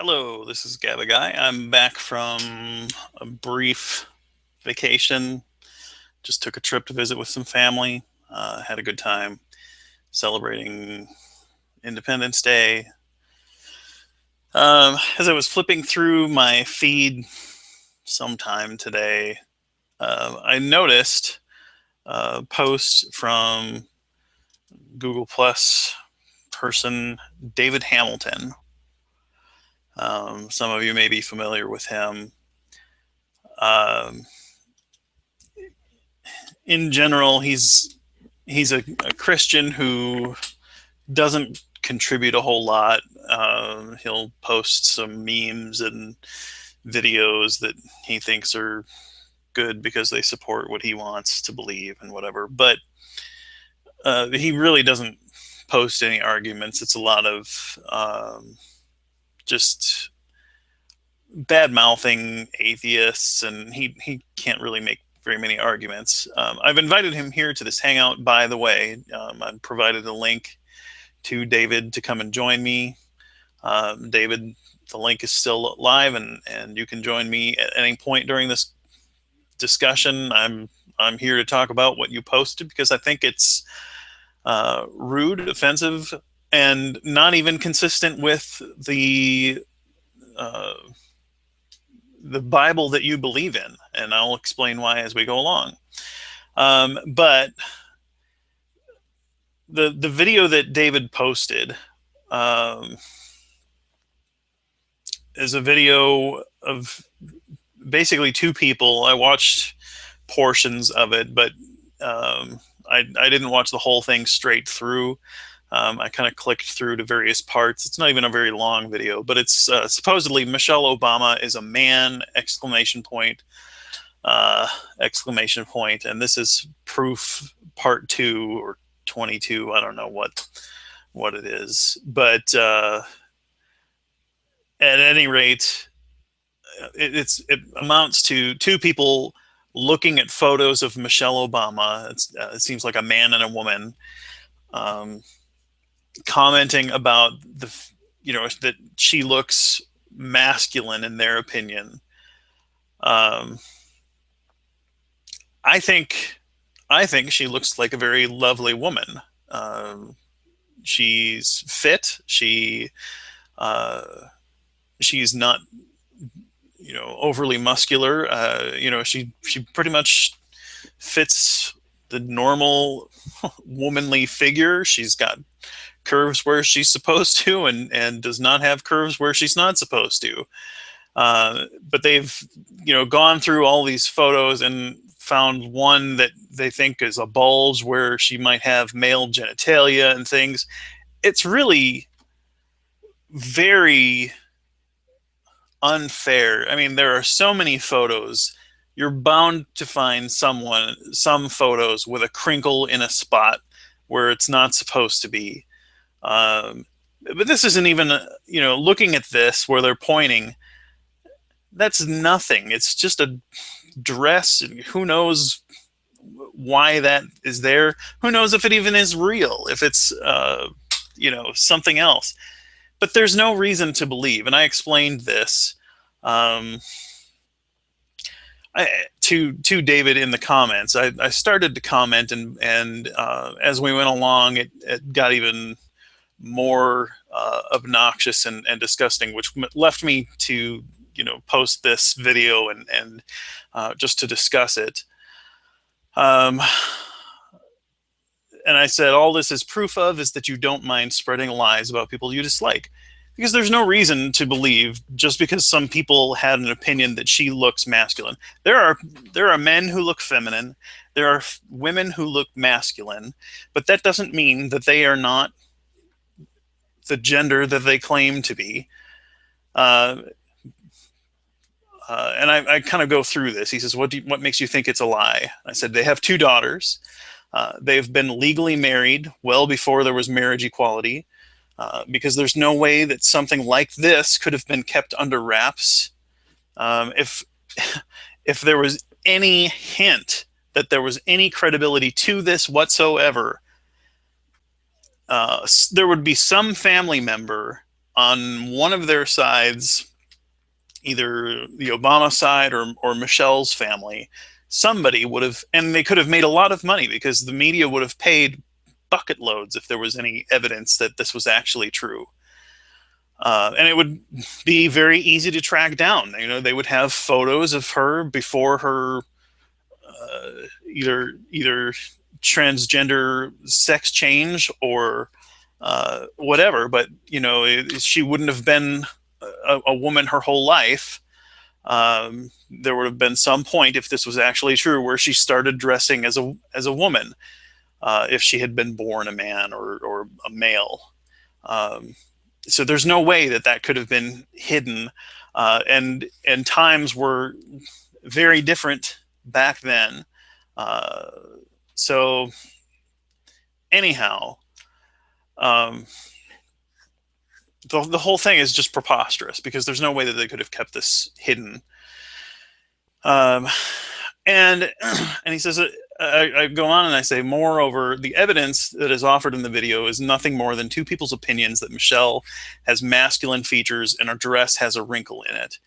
Hello, this is Gabba Guy. I'm back from a brief vacation. Just took a trip to visit with some family. Had a good time celebrating Independence Day. As I was flipping through my feed sometime today, I noticed a post from Google Plus person David Hamilton. Some of you may be familiar with him. Um, in general, he's a Christian who doesn't contribute a whole lot. He'll post some memes and videos that he thinks are good because they support what he wants to believe and whatever. But he really doesn't post any arguments. It's a lot of just bad mouthing atheists, and he can't really make very many arguments. I've invited him here to this hangout, by the way. I've provided a link to David to come and join me. David, the link is still live, and you can join me at any point during this discussion. I'm here to talk about what you posted because I think it's rude, offensive, and not even consistent with uh, the Bible that you believe in, and I'll explain why as we go along. But the video that David posted is a video of basically two people. I watched portions of it, but I didn't watch the whole thing straight through. I kind of clicked through to various parts. It's not even a very long video, but it's supposedly Michelle Obama is a man! Exclamation point! Exclamation point! And this is proof part 2 or 22. I don't know what it is, but at any rate, it amounts to two people looking at photos of Michelle Obama. It seems like a man and a woman, um, commenting about that she looks masculine in their opinion. Um, I think I think she looks like a very lovely woman. Um, she's fit. Uh, she's not overly muscular. She pretty much fits the normal womanly figure. She's got curves where she's supposed to, and does not have curves where she's not supposed to. But they've gone through all these photos and found one that they think is a bulge where she might have male genitalia and things. It's really very unfair. I mean, there are so many photos. You're bound to find some photos with a crinkle in a spot where it's not supposed to be. Um, but this isn't even, looking at this where they're pointing, that's nothing. It's just a dress. Who knows why that is there? Who knows if it even is real, if it's, something else. But there's no reason to believe. And I explained this um, to David in the comments. I started to comment, and as we went along, it got even more obnoxious and disgusting, which left me to post this video and just to discuss it. Um, and I said, all this is proof of is that you don't mind spreading lies about people you dislike. Because there's no reason to believe just because some people had an opinion that she looks masculine. There are men who look feminine. There are women who look masculine, but that doesn't mean that they are not the gender that they claim to be. Uh, and I kind of go through this. He says, "What makes you think it's a lie?" I said, "They have two daughters. They've been legally married well before there was marriage equality, because there's no way that something like this could have been kept under wraps. If if there was any hint that there was any credibility to this whatsoever, there would be some family member on one of their sides, either the Obama side or Michelle's family, somebody would have, and they could have made a lot of money because the media would have paid bucket loads if there was any evidence that this was actually true. And it would be very easy to track down. They would have photos of her before her either transgender sex change or whatever. But she wouldn't have been a woman her whole life. There would have been some point, if this was actually true, where she started dressing as a woman, if she had been born a man or a male. So there's no way that could have been hidden, and times were very different back then. So anyhow, um, the whole thing is just preposterous because there's no way that they could have kept this hidden. Um, and and he says, I go on and I say, moreover, the evidence that is offered in the video is nothing more than two people's opinions that Michelle has masculine features and her dress has a wrinkle in it.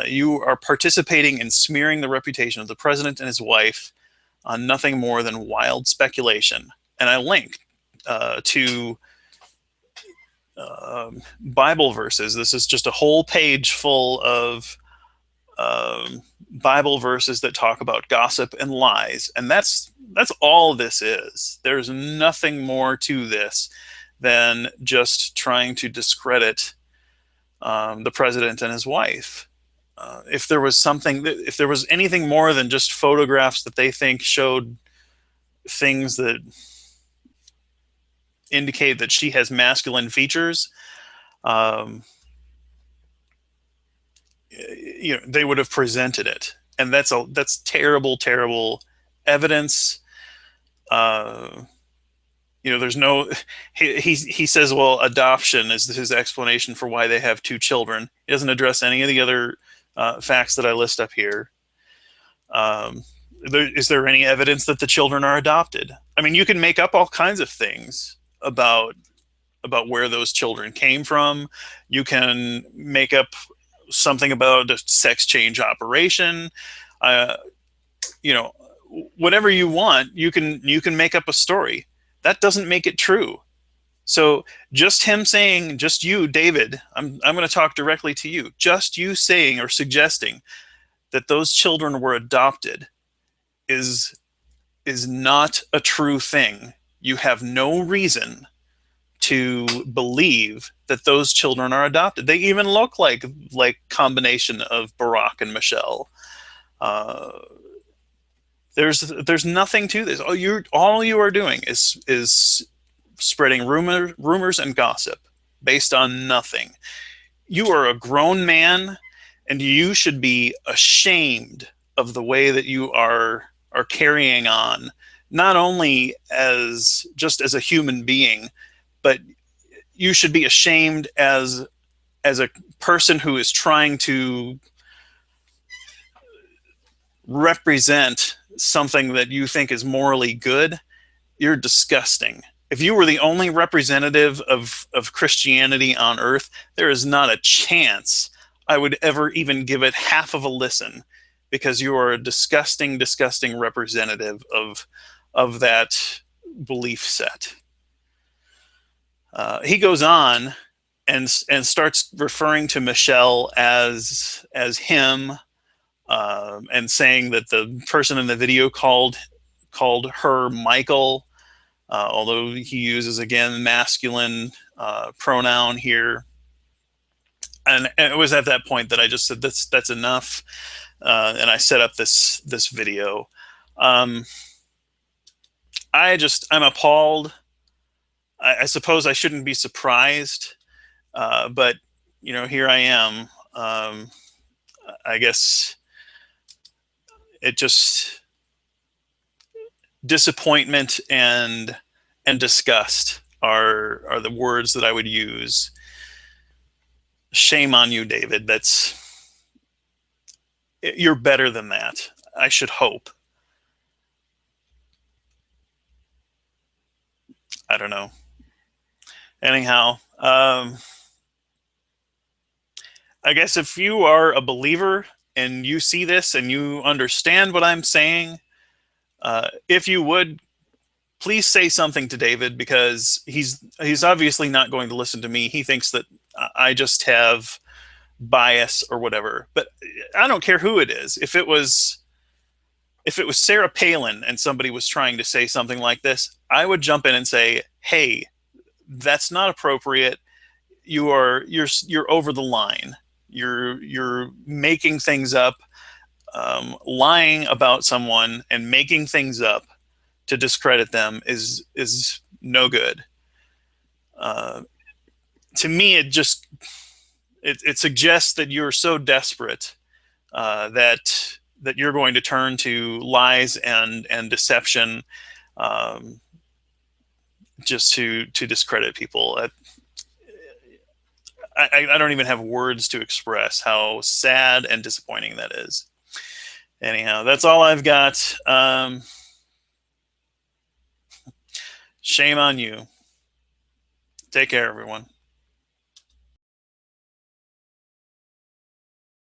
You are participating in smearing the reputation of the president and his wife on nothing more than wild speculation. And I link to Bible verses. This is just a whole page full of Bible verses that talk about gossip and lies, and that's all this is. There's nothing more to this than just trying to discredit the president and his wife. If there was anything more than just photographs that they think showed things that indicate that she has masculine features, they would have presented it, and that's terrible evidence. There's no. He says, well, adoption is his explanation for why they have two children. He doesn't address any of the other facts that I list up here. Is there any evidence that the children are adopted? I mean, you can make up all kinds of things about where those children came from. You can make up something about a sex change operation. Whatever you want, you can make up a story. That doesn't make it true. So just him saying, just you, David, I'm going to talk directly to you. Just you saying or suggesting that those children were adopted is not a true thing. You have no reason to believe that those children are adopted. They even look like combination of Barack and Michelle. There's nothing to this. All you are doing is spreading rumors and gossip based on nothing. You are a grown man, and you should be ashamed of the way that you are carrying on, not only as a human being, but you should be ashamed as a person who is trying to represent something that you think is morally good. You're disgusting. If you were the only representative of Christianity on earth, there is not a chance I would ever even give it half of a listen, because you are a disgusting representative of that belief set. He goes on and starts referring to Michelle as him, and saying that the person in the video called her Michael, although he uses, again, masculine pronoun here. And it was at that point that I just said that's enough, and I set up this video. I'm appalled. I suppose I shouldn't be surprised, but here I am. I guess it just disappointment and disgust are the words that I would use. Shame on you, David. You're better than that, I should hope. I don't know. Anyhow, I guess if you are a believer and you see this and you understand what I'm saying, if you would, please say something to David, because he's obviously not going to listen to me. He thinks that I just have bias or whatever. But I don't care who it is. If it was Sarah Palin and somebody was trying to say something like this, I would jump in and say, "Hey, that's not appropriate. You're over the line. You're making things up, lying about someone and making things up to discredit them is no good." Uh, to me, it suggests that you're so desperate that you're going to turn to lies and deception, um, just to discredit people. I don't even have words to express how sad and disappointing that is. Anyhow, that's all I've got. Shame on you. Take care, everyone.